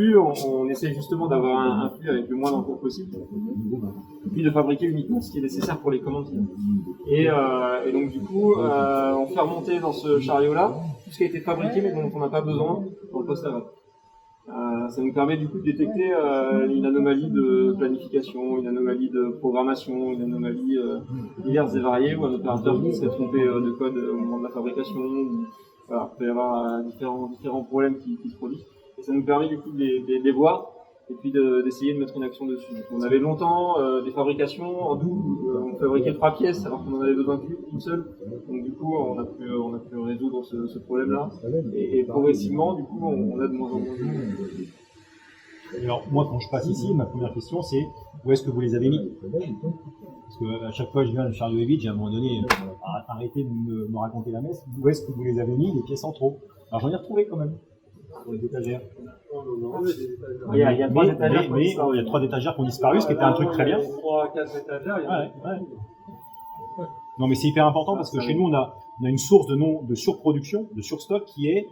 flux, on essaie justement d'avoir un flux avec le moins d'encours possible, et puis de fabriquer uniquement ce qui est nécessaire pour les commandes. Et donc du coup, on fait remonter dans ce chariot-là tout ce qui a été fabriqué mais dont on n'a pas besoin dans le post-aval. Ça nous permet du coup de détecter une anomalie de planification, une anomalie de programmation, une anomalie diverses et variées, ou un opérateur qui s'est trompé de code au moment de la fabrication. Voilà, il peut y avoir différents problèmes qui se produisent. Et ça nous permet du coup de les voir et puis d'essayer de mettre une action dessus. Donc, on avait longtemps des fabrications en double, on fabriquait 3 pièces alors qu'on en avait besoin qu'une seule. Donc du coup, on a pu résoudre ce problème-là. Et progressivement, du coup, on a de moins en moins de... Alors moi, quand je passe ici, ma première question c'est où est-ce que vous les avez mis? Parce que à chaque fois que je viens le chariot est vide, j'ai à un moment donné arrêté de me raconter la messe. Où est-ce que vous les avez mis, les pièces en trop? Alors j'en ai retrouvé quand même sur les étagères. Il y a 3 étagères. Mais il y a 3 étagères qui ont disparu, ce qui était un truc très bien. 3-4 étagères. Ouais. Non mais c'est hyper important parce que chez nous on a une source de surproduction, de surstock qui est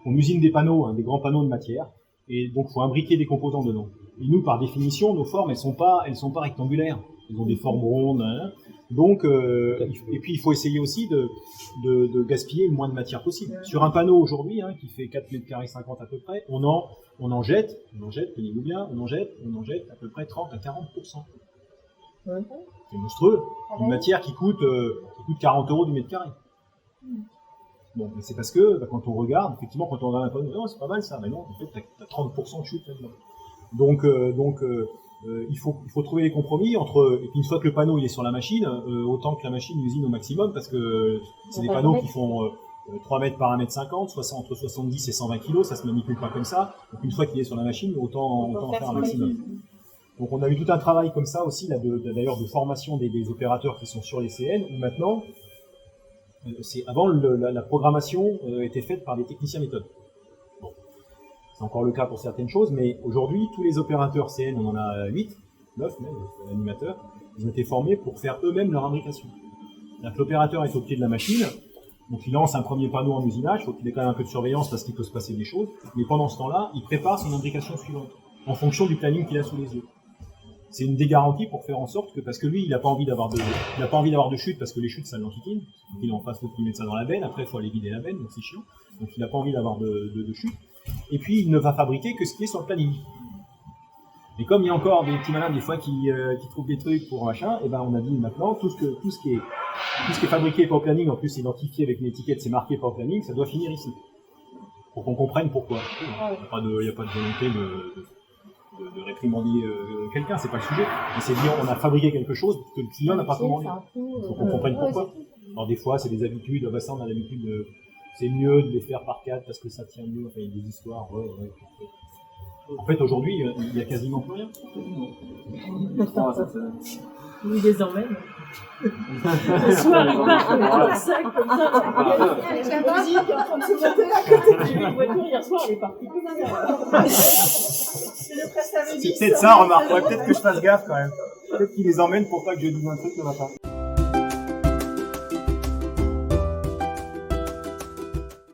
on usine des panneaux, des grands panneaux de matière, et donc il faut imbriquer des composants dedans. Et nous par définition nos formes elles sont pas rectangulaires, elles ont des formes rondes. Donc et puis il faut essayer aussi de gaspiller le moins de matière possible. Sur un panneau aujourd'hui qui fait 4 mètres carrés 50 à peu près, on en jette, tenez-vous bien, on en jette à peu près 30 à 40%. C'est monstrueux. Une matière qui coûte 40 € du mètre carré. Bon, mais c'est parce que quand on regarde, effectivement, quand on regarde un panneau, non, c'est pas mal ça, mais non, en fait, t'as 30% de chute là-dedans. Donc, il faut trouver les compromis entre, et puis une fois que le panneau il est sur la machine, autant que la machine usine au maximum, parce que c'est des panneaux qui font 3 mètres par 1 mètre 50, soit entre 70 et 120 kg, ça se manipule pas comme ça. Donc une fois qu'il est sur la machine, autant en faire un maximum. Donc on a eu tout un travail comme ça aussi, là, d'ailleurs de formation des opérateurs qui sont sur les CN, où maintenant, avant la programmation était faite par des techniciens méthodes. Bon. C'est encore le cas pour certaines choses, mais aujourd'hui, tous les opérateurs CN, on en a 8, 9 même, animateurs, ils ont été formés pour faire eux-mêmes leur imbrication. C'est-à-dire que l'opérateur est au pied de la machine, donc il lance un premier panneau en usinage, il faut qu'il ait quand même un peu de surveillance parce qu'il peut se passer des choses, mais pendant ce temps-là, il prépare son imbrication suivante, en fonction du planning qu'il a sous les yeux. C'est une des garanties pour faire en sorte que, parce que lui, il n'a pas envie d'avoir de chute, parce que les chutes, ça l'enquiquine. Donc il est en face, il faut qu'il mette ça dans la benne, après il faut aller vider la benne, donc c'est chiant. Donc il n'a pas envie d'avoir de chute. Et puis il ne va fabriquer que ce qui est sur le planning. Et comme il y a encore des petits malins des fois qui trouvent des trucs pour machin, et ben on a dit maintenant, tout ce qui est fabriqué pas au planning, en plus c'est identifié avec une étiquette, c'est marqué pas au planning, ça doit finir ici. Pour qu'on comprenne pourquoi. Il n'y a pas de volonté de réprimander quelqu'un, c'est pas le sujet. Mais c'est dire on a fabriqué quelque chose que le client n'a pas commandé. Il faut qu'on comprenne pourquoi. Alors des fois c'est des habitudes, ça on a l'habitude de... C'est mieux de les faire par 4 parce que ça tient mieux, enfin il y a des histoires, En fait aujourd'hui il y a quasiment plus rien. Ils les emmènent. Le soir, un sac comme ça. Avec la musique en train de se monter à côté. J'ai vu une voiture hier soir, elle est partie comme ça. C'est peut-être ça, remarque. Peut-être que je fasse gaffe quand même. Peut-être qu'ils les emmènent pour pas que je dise un truc le matin.